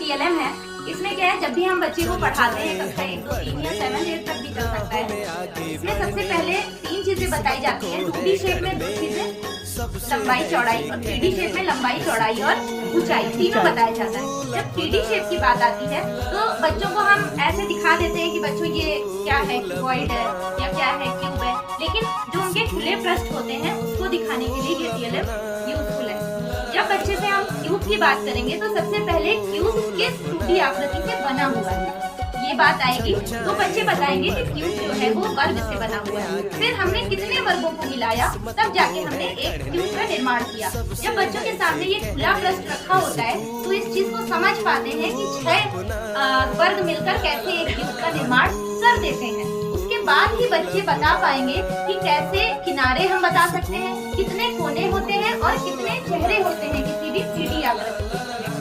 TLM है। इसमें क्या है, जब भी हम बच्चे को पढ़ाते हैं कक्षा 1, 2, 3 या 7, 8 तक भी चल सकता है। इसमें सबसे पहले 3 चीजें बताई जाती हैं। 2D शेप में 2 चीजें, लंबाई चौड़ाई, और 3D शेप में लंबाई चौड़ाई और ऊंचाई, तीनों बताया जाता है। जब 3D शेप की बात आती है तो बच्चों को हम ऐसे दिखा देते हैं कि बच्चों ये क्या है, क्यूबॉइड है या क्या है, क्यूब है। लेकिन जो उनके खुले पृष्ठ होते हैं उसको दिखाने के लिए ये TLM यूजफुल है। जब बच्चे से हम क्यूब की बात करेंगे तो सबसे पहले क्यूब किस 2D आकृति से बना हुआ है, ये बात आएगी। तो बच्चे बताएंगे कि क्यूब जो है वो वर्ग से बना हुआ है। फिर हमने कितने वर्गों को मिलाया, तब जाके हमने एक क्यूब का निर्माण किया। जब बच्चों के सामने ये खुला पृष्ठ रखा होता है तो इस चीज को समझ पाते हैं कि 6 वर्ग मिलकर कैसे एक क्यूब का निर्माण कर देते हैं। उसके बाद ही बच्चे बता पाएंगे कि कैसे किनारे हम बता सकते हैं, कितने कोने होते हैं और कितने चेहरे होते हैं किसी भी 3D आकृति।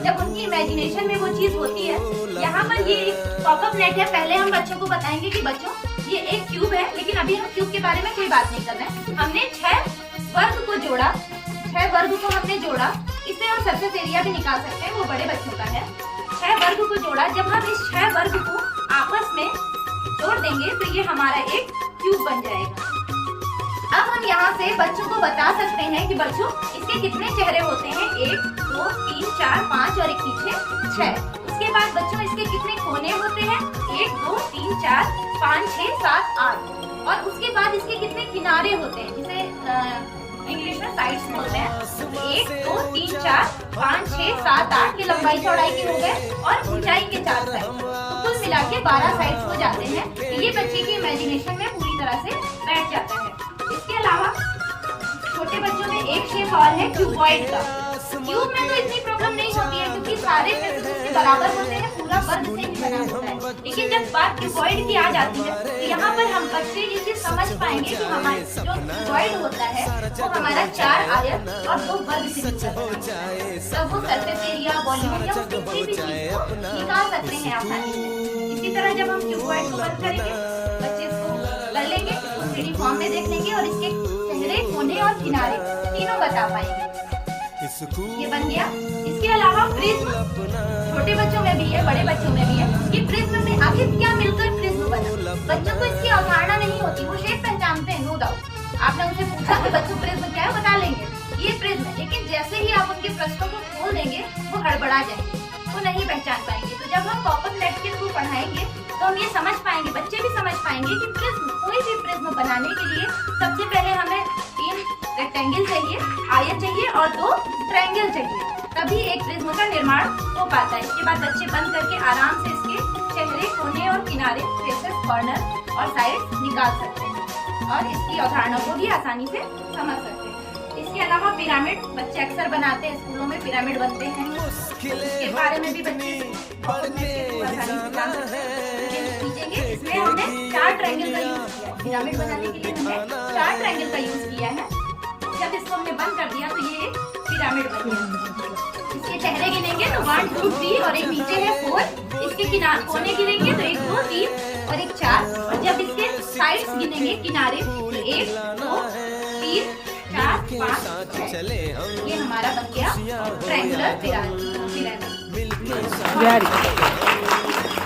जब उनकी इमेजिनेशन में वो चीज होती है। यहाँ पर ये पॉपअप नेट है। पहले हम बच्चों को बताएंगे कि बच्चों ये एक क्यूब है, लेकिन अभी हम क्यूब के बारे में कोई बात नहीं कर रहे हैं। हमने 6 वर्ग को जोड़ा, 6 वर्ग को हमने जोड़ा। इससे हम सरफेस एरिया भी निकाल सकते हैं, वो बड़े बच्चों का है। 6 वर्ग को जोड़ा। जब हम इस 6 वर्ग को आपस में जोड़ देंगे तो ये हमारा एक क्यूब बन जाएगा। अब हम यहाँ से बच्चों को बता सकते हैं कि बच्चों इसके कितने चेहरे होते हैं, 1, 2, 3, 4, 5 और एक पीछे 6। उसके बाद बच्चों इसके कितने कोने होते हैं, 1, 2, 3, 4, 5, 6, 7, 8। और उसके बाद इसके कितने किनारे होते हैं, जिसे इंग्लिश में साइड्स बोलते हैं। 1, 2, 3, 4, 5, 6, 7, 8 की लंबाई चौड़ाई के हो गए और ऊंचाई के 4 साइड, कुल मिला के 12 साइड्स हो जाते हैं। तो ये बच्चे की इमेजिनेशन में पूरी तरह से बैठ जाता है। इसके अलावा छोटे बच्चों में एक शेप और है क्यूबॉइड का। क्यूब में तो इतनी प्रॉब्लम नहीं होती है क्योंकि सारे फेसेस उसके बराबर होते हैं, पूरा वर्ग से ही बना होता है। लेकिन जब बात क्यूबॉइड की आ जाती है तो यहाँ पर हम बच्चे ये चीज समझ पाएंगे कि हमारा जो क्यूबॉइड होता है वो हमारा 4 आयत और 2 वर्ग से मिलकर बना होता है। तब वो सरफेस एरिया, वॉल्यूम या किसी भी चीज को निकाल सकते हैं आसानी से। इसी तरह जब हम क्यूबॉइड को वर्क करेंगे, बच्चे इसको कर लेंगे, इसको 3D फॉर्म में देख लेंगे और इसके चेहरे, कोने और किनारे तीनों बता पाएंगे। ये बन गया। इसके अलावा प्रिज्म छोटे बच्चों में भी है, बड़े बच्चों में भी है। कि प्रिज्म में आखिर क्या मिलकर प्रिज्म बना। बच्चों को इसकी अवधारणा नहीं होती, वो शेप पहचानते हैं, नो डाउट। आपने उनसे पूछा कि बच्चों प्रिज्म क्या है, बता लेंगे ये प्रिज्म है। लेकिन जैसे ही आप उनके प्रश्नों को खोल देंगे वो हड़बड़ा जाएंगे, वो नहीं पहचान पाएंगे। तो जब हम पॉपअप नेट के थ्रू पढ़ाएंगे तो हम ये समझ पाएंगे, बच्चे भी समझ पाएंगे कि प्रिज्म, कोई भी प्रिज्म बनाने के लिए सबसे पहले हमें 3 रेक्टेंगल चाहिए, आयत चाहिए और 2 ट्रायंगल चाहिए, तभी एक प्रिज्म का निर्माण हो पाता है। इसके बाद बच्चे बंद करके आराम से इसके चेहरे, कोने और किनारे, फेसेस, कॉर्नर और साइड निकाल सकते हैं और इसकी अवधारणा को भी आसानी से समझ सकते हैं। इसके अलावा पिरामिड बच्चे अक्सर बनाते हैं, स्कूलों में पिरामिड बनते हैं, इसके बारे में भी बच्चे सीखेंगे। इसमें हमने 4 ट्रायंगल का यूज किया है। पिरामिड बनाने के लिए हमने 4 ट्रायंगल का यूज किया है। जब इसको हमने बंद कर दिया तो ये पिरामिड बन गया। इसके चेहरे गिनेंगे तो 1, 2, 3 और एक नीचे है 4। इसके किनारे, कोने गिनेंगे तो 1, 2, 3 और एक 4। और जब इसके साइड्स गिनेंगे, किनारे, तो 1, 2, 3, 4, 5, 6। ये हमारा बन गया ट्रायंगुलर पिरामिड।